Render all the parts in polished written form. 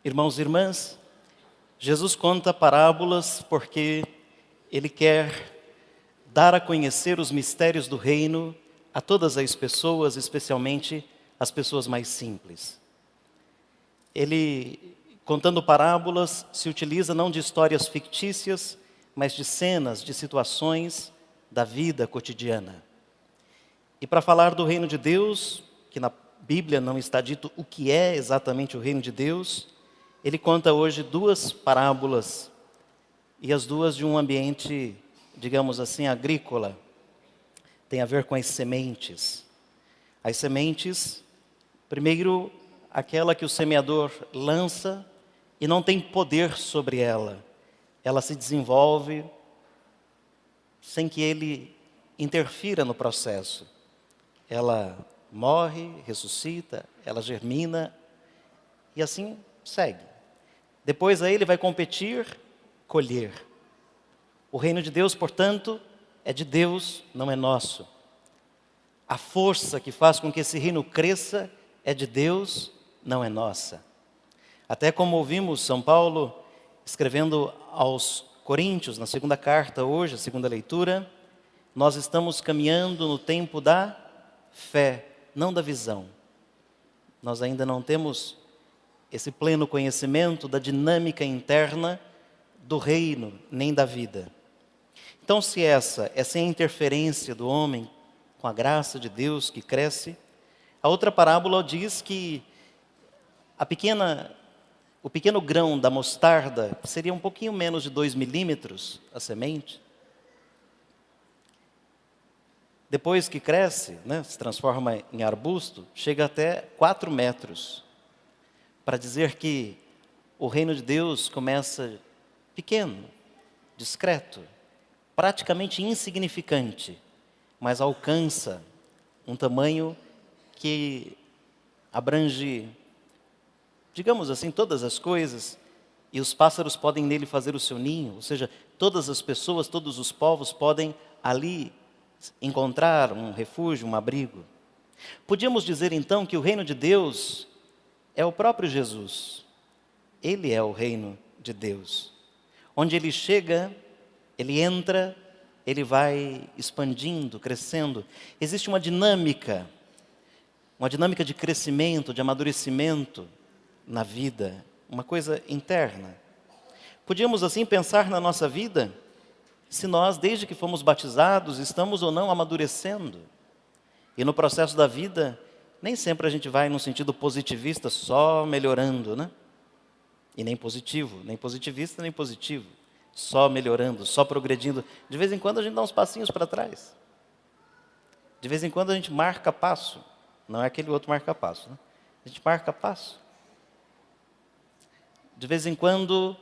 Irmãos e irmãs, Jesus conta parábolas porque Ele quer dar a conhecer os mistérios do reino a todas as pessoas, especialmente as pessoas mais simples. Ele, contando parábolas, se utiliza não de histórias fictícias, mas de cenas, de situações da vida cotidiana. E para falar do reino de Deus, que na Bíblia não está dito o que é exatamente o reino de Deus, ele conta hoje duas parábolas, e as duas de um ambiente, digamos assim, agrícola. Tem a ver com as sementes. As sementes, primeiro, aquela que o semeador lança e não tem poder sobre ela. Ela se desenvolve sem que ele interfira no processo. Ela morre, ressuscita, ela germina e assim segue. Depois aí ele vai competir, colher. O reino de Deus, portanto, é de Deus, não é nosso. A força que faz com que esse reino cresça é de Deus, não é nossa. Até como ouvimos São Paulo escrevendo aos Coríntios, na segunda carta hoje, a segunda leitura, nós estamos caminhando no tempo da fé, não da visão. Nós ainda não temos esse pleno conhecimento da dinâmica interna do reino, nem da vida. Então, se essa é sem a interferência do homem, com a graça de Deus que cresce, a outra parábola diz que o pequeno grão da mostarda, que seria um pouquinho menos de 2 milímetros a semente, depois que cresce, se transforma em arbusto, chega até 4 metros, para dizer que o reino de Deus começa pequeno, discreto, praticamente insignificante, mas alcança um tamanho que abrange, digamos assim, todas as coisas, e os pássaros podem nele fazer o seu ninho, ou seja, todas as pessoas, todos os povos podem ali encontrar um refúgio, um abrigo. Podíamos dizer então que o reino de Deus é o próprio Jesus. Ele é o reino de Deus. Onde ele chega, ele entra, ele vai expandindo, crescendo. Existe uma dinâmica de crescimento, de amadurecimento na vida, uma coisa interna. Podíamos assim pensar na nossa vida, se nós, desde que fomos batizados, estamos ou não amadurecendo. E no processo da vida, nem sempre a gente vai num sentido positivista, só melhorando, E nem positivo, nem positivista, nem positivo. Só melhorando, só progredindo. De vez em quando a gente dá uns passinhos para trás. De vez em quando a gente marca passo. Não é aquele outro marca passo, A gente marca passo. De vez em quando,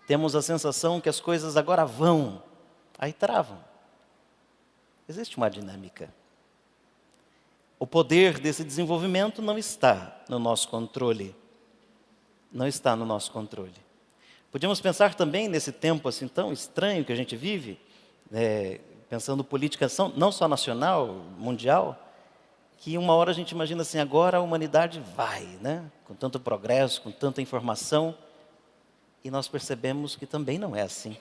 temos a sensação que as coisas agora vão, aí travam. Existe uma dinâmica. O poder desse desenvolvimento não está no nosso controle. Não está no nosso controle. Podíamos pensar também nesse tempo assim tão estranho que a gente vive, pensando política não só nacional, mundial, que uma hora a gente imagina assim, agora a humanidade vai, com tanto progresso, com tanta informação, e nós percebemos que também não é assim.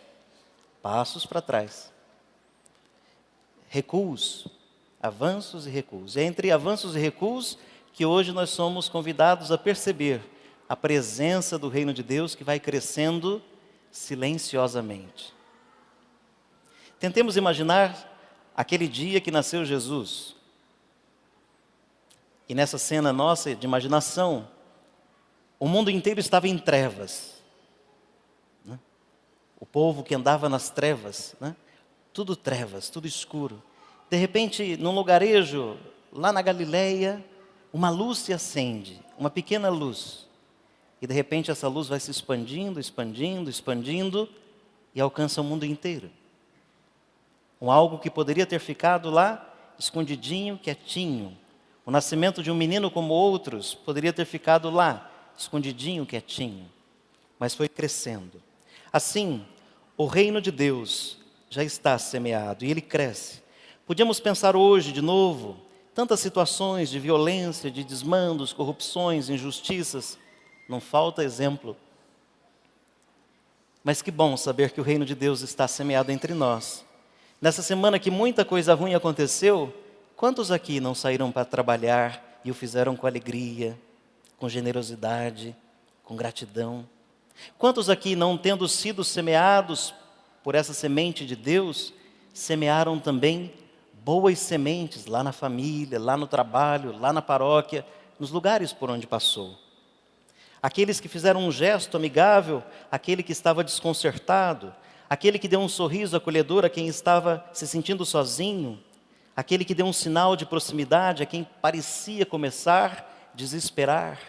Passos para trás. Recuos, avanços e recuos. É entre avanços e recuos que hoje nós somos convidados a perceber a presença do reino de Deus que vai crescendo silenciosamente. Tentemos imaginar aquele dia que nasceu Jesus. E nessa cena nossa de imaginação, o mundo inteiro estava em trevas. O povo que andava nas trevas, tudo trevas, tudo escuro. De repente, num lugarejo, lá na Galileia, uma luz se acende, uma pequena luz. E de repente essa luz vai se expandindo, expandindo, expandindo e alcança o mundo inteiro. Algo que poderia ter ficado lá, escondidinho, quietinho. O nascimento de um menino como outros poderia ter ficado lá, escondidinho, quietinho. Mas foi crescendo. Assim, o reino de Deus já está semeado e ele cresce. Podíamos pensar hoje, de novo, Tantas situações de violência, de desmandos, corrupções, injustiças. Não falta exemplo. Mas que bom saber que o reino de Deus está semeado entre nós. Nessa semana que muita coisa ruim aconteceu, quantos aqui não saíram para trabalhar e o fizeram com alegria, com generosidade, com gratidão? Quantos aqui, não tendo sido semeados por essa semente de Deus, semearam também boas sementes lá na família, lá no trabalho, lá na paróquia, nos lugares por onde passou? Aqueles que fizeram um gesto amigável, aquele que estava desconcertado, aquele que deu um sorriso acolhedor a quem estava se sentindo sozinho, aquele que deu um sinal de proximidade a quem parecia começar a desesperar.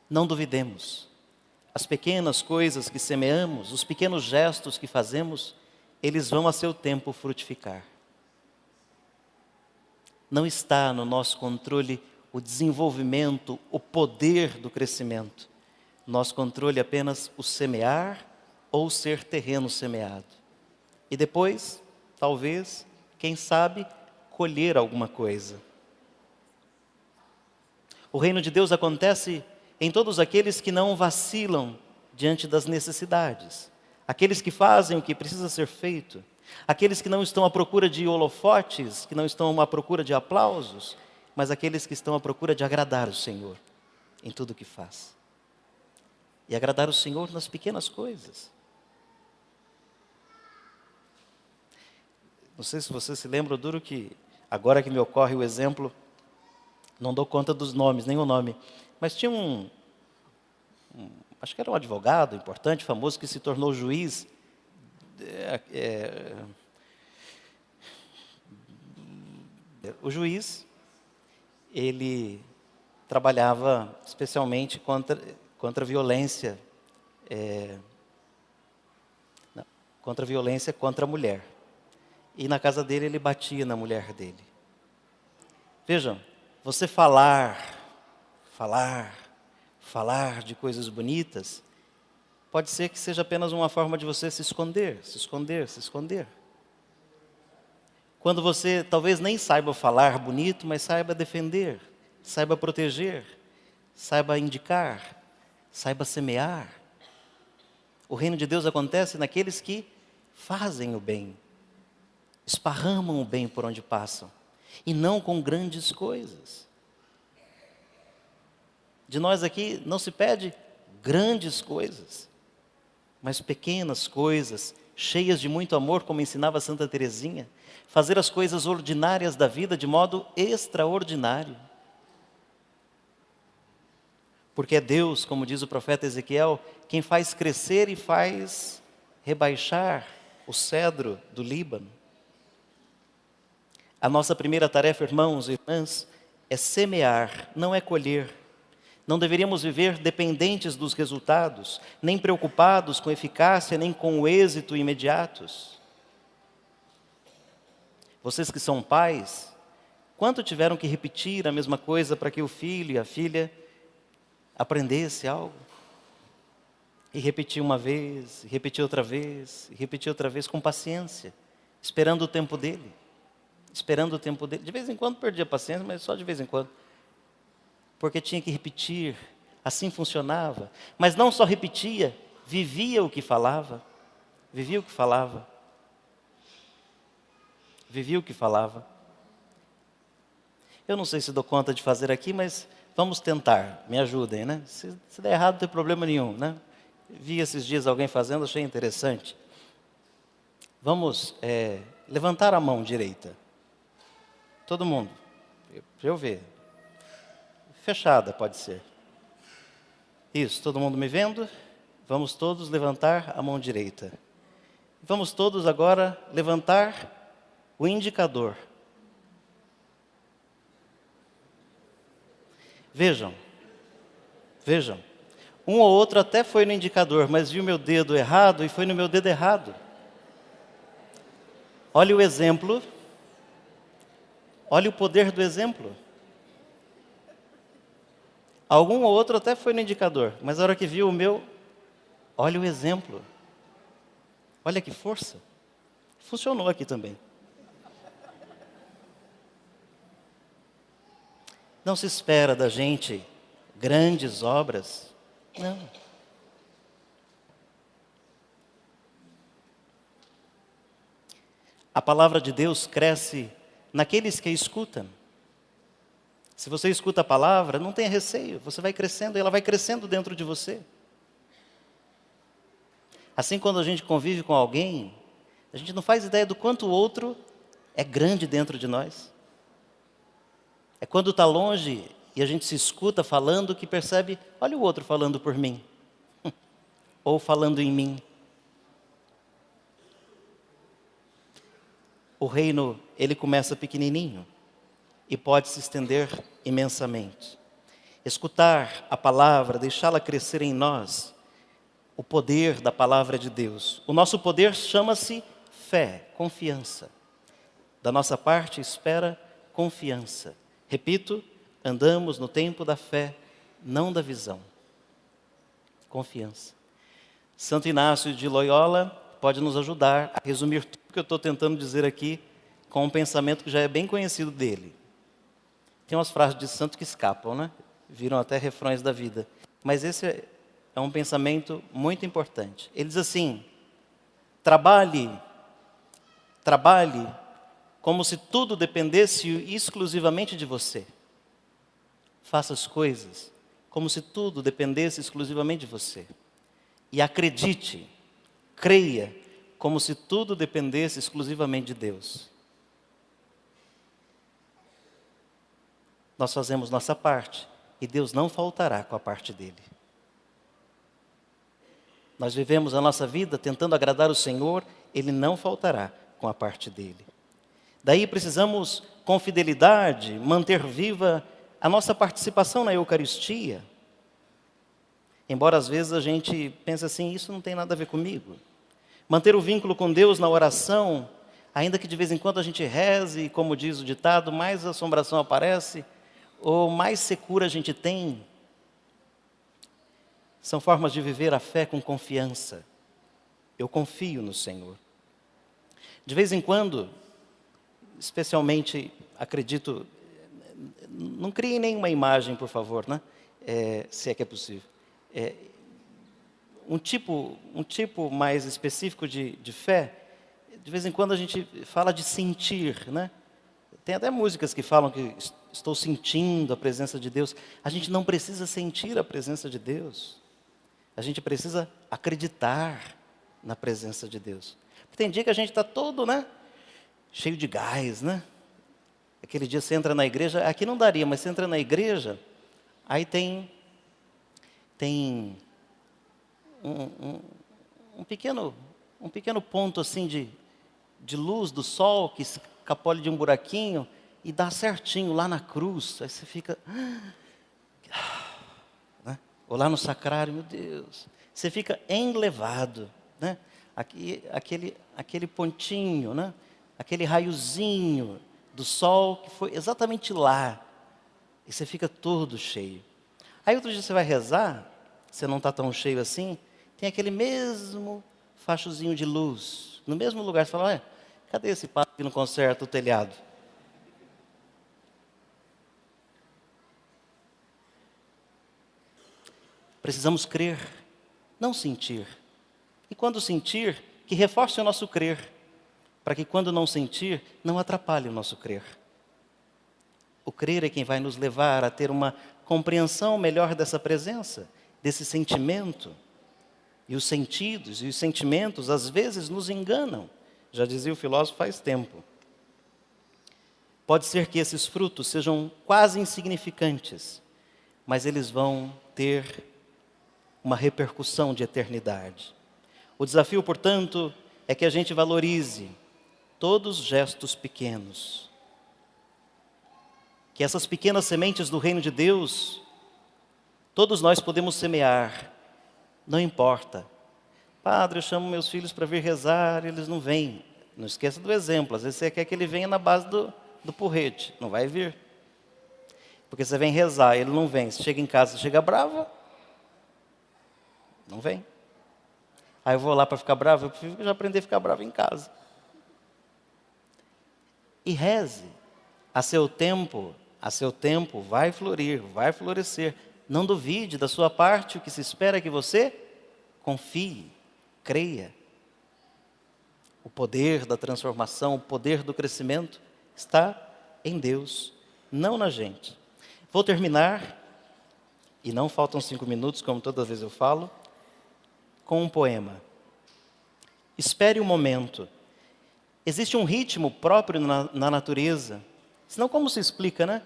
Não duvidemos. As pequenas coisas que semeamos, os pequenos gestos que fazemos, eles vão a seu tempo frutificar. Não está no nosso controle o desenvolvimento, o poder do crescimento. Nosso controle é apenas o semear ou ser terreno semeado. E depois, talvez, quem sabe, colher alguma coisa. O reino de Deus acontece em todos aqueles que não vacilam diante das necessidades. Aqueles que fazem o que precisa ser feito. Aqueles que não estão à procura de holofotes, que não estão à procura de aplausos, mas aqueles que estão à procura de agradar o Senhor em tudo o que faz. E agradar o Senhor nas pequenas coisas. Não sei se você se lembra, duro que, agora que me ocorre o exemplo, não dou conta dos nomes, nem o nome, mas tinha acho que era um advogado importante, famoso, que se tornou juiz. O juiz, ele trabalhava especialmente contra a violência, contra a violência contra a mulher. E na casa dele, ele batia na mulher dele. Vejam, você falar de coisas bonitas, pode ser que seja apenas uma forma de você se esconder. Quando você talvez nem saiba falar bonito, mas saiba defender, saiba proteger, saiba indicar, saiba semear. O reino de Deus acontece naqueles que fazem o bem, esparramam o bem por onde passam, e não com grandes coisas. De nós aqui não se pede grandes coisas, mas pequenas coisas, cheias de muito amor, como ensinava Santa Teresinha. Fazer as coisas ordinárias da vida de modo extraordinário. Porque é Deus, como diz o profeta Ezequiel, quem faz crescer e faz rebaixar o cedro do Líbano. A nossa primeira tarefa, irmãos e irmãs, é semear, não é colher. Não deveríamos viver dependentes dos resultados, nem preocupados com eficácia, nem com o êxito imediatos. Vocês que são pais, quanto tiveram que repetir a mesma coisa para que o filho e a filha aprendesse algo? E repetir uma vez, e repetir outra vez, e repetir outra vez com paciência, esperando o tempo dele. Esperando o tempo dele. De vez em quando perdia a paciência, mas só de vez em quando. Porque tinha que repetir, assim funcionava. Mas não só repetia, vivia o que falava. Vivia o que falava. Vivia o que falava. Eu não sei se dou conta de fazer aqui, mas vamos tentar. Me ajudem, né? Se der errado, não tem problema nenhum, né? Vi esses dias alguém fazendo, achei interessante. Vamos levantar a mão direita. Todo mundo. Para eu ver. Fechada, pode ser. Isso, todo mundo me vendo? Vamos todos levantar a mão direita. Vamos todos agora levantar o indicador. Vejam. Um ou outro até foi no indicador, mas viu meu dedo errado e foi no meu dedo errado. Olha o exemplo. Olha o poder do exemplo. Algum ou outro até foi no indicador, mas a hora que viu o meu, olha o exemplo. Olha que força. Funcionou aqui também. Não se espera da gente grandes obras. Não. A palavra de Deus cresce naqueles que a escutam. Se você escuta a palavra, não tenha receio, você vai crescendo e ela vai crescendo dentro de você. Assim, quando a gente convive com alguém, a gente não faz ideia do quanto o outro é grande dentro de nós. É quando está longe e a gente se escuta falando que percebe, olha o outro falando por mim, ou falando em mim. O reino, ele começa pequenininho e pode se estender imensamente. Escutar a palavra, deixá-la crescer em nós, o poder da palavra de Deus. O nosso poder chama-se fé, confiança. Da nossa parte, espera, confiança. Repito, andamos no tempo da fé, não da visão. Confiança. Santo Inácio de Loyola pode nos ajudar a resumir tudo que eu estou tentando dizer aqui com um pensamento que já é bem conhecido dele. Tem umas frases de santo que escapam, né? Viram até refrões da vida. Mas esse é um pensamento muito importante. Ele diz assim: trabalhe como se tudo dependesse exclusivamente de você. Faça as coisas como se tudo dependesse exclusivamente de você. E acredite, creia, como se tudo dependesse exclusivamente de Deus. Nós fazemos nossa parte e Deus não faltará com a parte dele. Nós vivemos a nossa vida tentando agradar o Senhor, Ele não faltará com a parte dele. Daí precisamos, com fidelidade, manter viva a nossa participação na Eucaristia. Embora às vezes a gente pense assim, isso não tem nada a ver comigo. Manter o vínculo com Deus na oração, ainda que de vez em quando a gente reze, como diz o ditado, mais assombração aparece, ou mais secura a gente tem. São formas de viver a fé com confiança. Eu confio no Senhor. De vez em quando, especialmente, acredito, não criem nenhuma imagem, por favor, né? Se é que é possível. Um tipo mais específico de fé, de vez em quando a gente fala de sentir, né? Tem até músicas que falam que estou sentindo a presença de Deus. A gente não precisa sentir a presença de Deus. A gente precisa acreditar na presença de Deus. Tem dia que a gente está todo, né, cheio de gás, né? Aquele dia você entra na igreja, aqui não daria, mas você entra na igreja, aí tem um pequeno ponto assim de luz do sol que escapole de um buraquinho e dá certinho lá na cruz. Aí você fica... né? Ou lá no sacrário, meu Deus. Você fica enlevado, né? Aquele pontinho, né? Aquele raiozinho do sol que foi exatamente lá. E você fica todo cheio. Aí outro dia você vai rezar, você não está tão cheio assim, tem aquele mesmo fachozinho de luz. No mesmo lugar, você fala, ué, cadê esse padre que não conserta o telhado? Precisamos crer, não sentir. E quando sentir, que reforce o nosso crer, para que quando não sentir, não atrapalhe o nosso crer. O crer é quem vai nos levar a ter uma compreensão melhor dessa presença, desse sentimento. E os sentidos e os sentimentos às vezes nos enganam. Já dizia o filósofo faz tempo. Pode ser que esses frutos sejam quase insignificantes, mas eles vão ter uma repercussão de eternidade. O desafio, portanto, é que a gente valorize todos os gestos pequenos. Que essas pequenas sementes do reino de Deus, todos nós podemos semear, não importa. Padre, eu chamo meus filhos para vir rezar, eles não vêm. Não esqueça do exemplo, às vezes você quer que ele venha na base do porrete, não vai vir. Porque você vem rezar, ele não vem. Você chega em casa, você chega brava, não vem. Aí eu vou lá para ficar bravo, eu prefiro já aprender a ficar bravo em casa. E reze a seu tempo, A seu tempo vai florir, vai florescer. Não duvide, da sua parte o que se espera é que você confie, creia. O poder da transformação, o poder do crescimento está em Deus, não na gente. Vou terminar, e não faltam 5 minutos, como toda vez eu falo, com um poema. Espere um momento. Existe um ritmo próprio na natureza. Senão como se explica, né?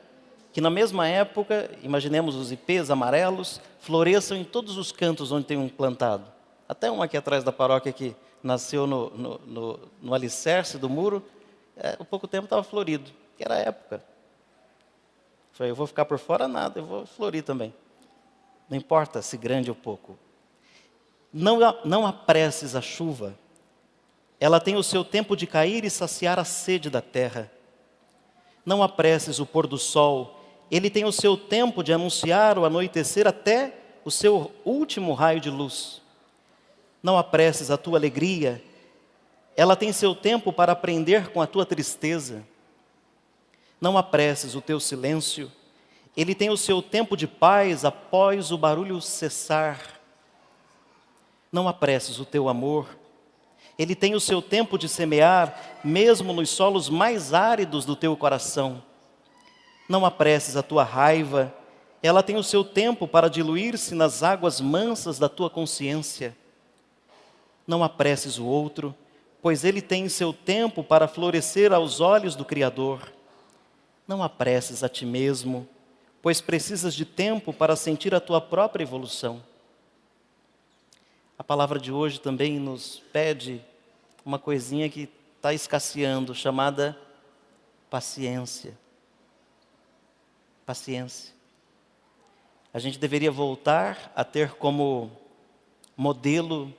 Que na mesma época, imaginemos os ipês amarelos, floresçam em todos os cantos onde tem um plantado. Até um aqui atrás da paróquia que nasceu no alicerce do muro, há pouco tempo estava florido, que era a época. Falei, eu vou ficar por fora nada, eu vou florir também. Não importa se grande ou pouco. Não apresses a chuva. Ela tem o seu tempo de cair e saciar a sede da terra. Não apresses o pôr do sol. Ele tem o seu tempo de anunciar o anoitecer até o seu último raio de luz. Não apresses a tua alegria. Ela tem seu tempo para aprender com a tua tristeza. Não apresses o teu silêncio. Ele tem o seu tempo de paz após o barulho cessar. Não apresses o teu amor. Ele tem o seu tempo de semear, mesmo nos solos mais áridos do teu coração. Não apresses a tua raiva. Ela tem o seu tempo para diluir-se nas águas mansas da tua consciência. Não apresses o outro, pois ele tem seu tempo para florescer aos olhos do Criador. Não apresses a ti mesmo, pois precisas de tempo para sentir a tua própria evolução. A palavra de hoje também nos pede uma coisinha que está escasseando, chamada paciência. Paciência. A gente deveria voltar a ter como modelo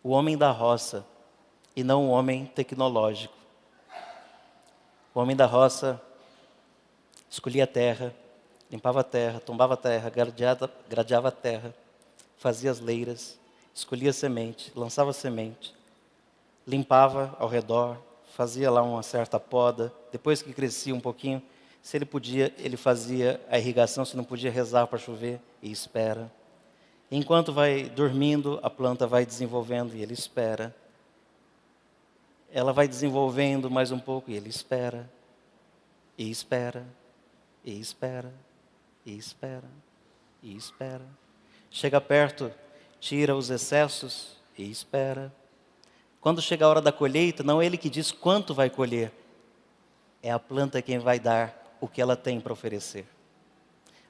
o homem da roça e não o homem tecnológico. O homem da roça escolhia a terra, limpava a terra, tombava a terra, gradeava a terra, fazia as leiras, escolhia a semente, lançava a semente, limpava ao redor, fazia lá uma certa poda. Depois que crescia um pouquinho, se ele podia, ele fazia a irrigação, se não podia, rezar para chover e espera. Enquanto vai dormindo, a planta vai desenvolvendo e ele espera. Ela vai desenvolvendo mais um pouco e ele espera. E espera, e espera, e espera, e espera. Chega perto, tira os excessos e espera. Quando chega a hora da colheita, não é ele que diz quanto vai colher. É a planta quem vai dar o que ela tem para oferecer.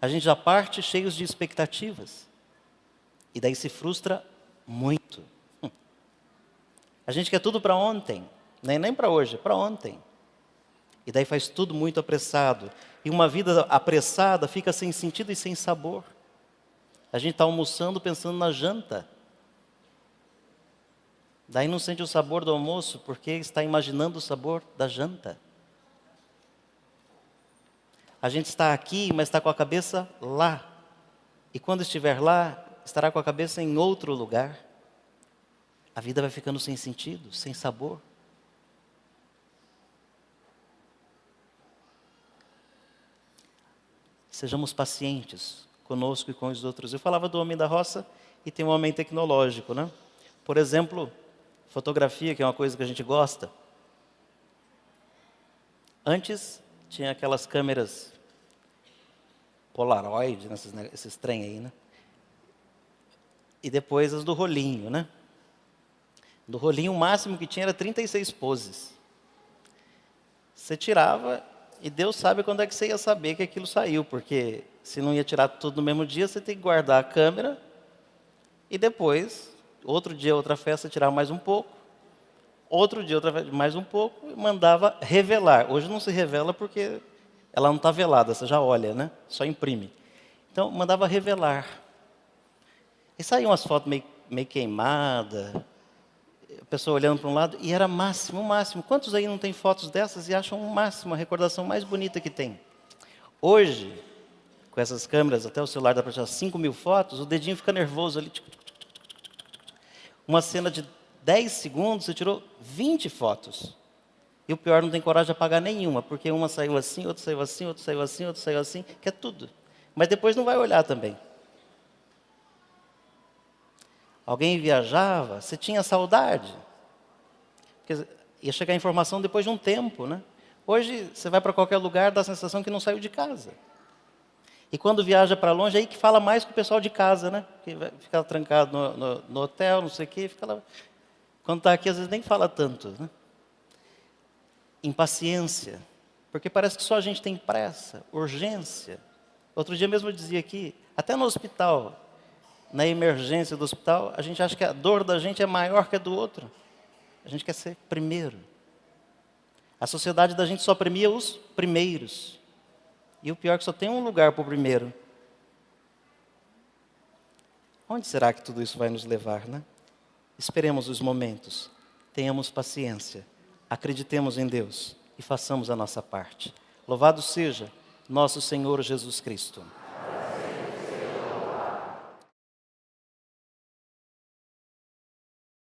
A gente já parte cheios de expectativas. E daí se frustra muito. A gente quer tudo para ontem. Nem para hoje, para ontem. E daí faz tudo muito apressado. E uma vida apressada fica sem sentido e sem sabor. A gente está almoçando pensando na janta. Daí não sente o sabor do almoço porque está imaginando o sabor da janta. A gente está aqui, mas está com a cabeça lá. E quando estiver lá, estará com a cabeça em outro lugar. A vida vai ficando sem sentido, sem sabor. Sejamos pacientes conosco e com os outros. Eu falava do homem da roça e tem um homem tecnológico, né? Por exemplo, fotografia, que é uma coisa que a gente gosta. Antes, tinha aquelas câmeras Polaroid, esses trem aí, né? E depois as do rolinho, né? Do rolinho, o máximo que tinha era 36 poses. Você tirava e Deus sabe quando é que você ia saber que aquilo saiu, porque se não ia tirar tudo no mesmo dia, você tem que guardar a câmera e depois, outro dia, outra festa, tirar mais um pouco. Outro dia, outra festa, mais um pouco e mandava revelar. Hoje não se revela porque ela não está velada, você já olha, né? Só imprime. Então, mandava revelar. E saíam umas fotos meio queimadas, a pessoa olhando para um lado, e era máximo, o máximo. Quantos aí não tem fotos dessas e acham o máximo, a recordação mais bonita que tem? Hoje, com essas câmeras, até o celular dá para tirar 5.000 fotos, o dedinho fica nervoso ali. Uma cena de 10 segundos, você tirou 20 fotos. E o pior, não tem coragem de apagar nenhuma, porque uma saiu assim, outra saiu assim, outra saiu assim, outra saiu assim, quer tudo. Mas depois não vai olhar também. Alguém viajava, você tinha saudade. Porque ia chegar a informação depois de um tempo, né? Hoje, você vai para qualquer lugar, dá a sensação que não saiu de casa. E quando viaja para longe, aí que fala mais com o pessoal de casa, né? Que vai ficar trancado no hotel, não sei o quê, fica lá. Quando está aqui, às vezes nem fala tanto, né? Impaciência, porque parece que só a gente tem pressa, urgência. Outro dia mesmo eu dizia aqui, até no hospital, na emergência do hospital, a gente acha que a dor da gente é maior que a do outro. A gente quer ser primeiro. A sociedade da gente só premia os primeiros. E o pior é que só tem um lugar para o primeiro. Onde será que tudo isso vai nos levar, né? Esperemos os momentos, tenhamos paciência, acreditemos em Deus e façamos a nossa parte. Louvado seja nosso Senhor Jesus Cristo.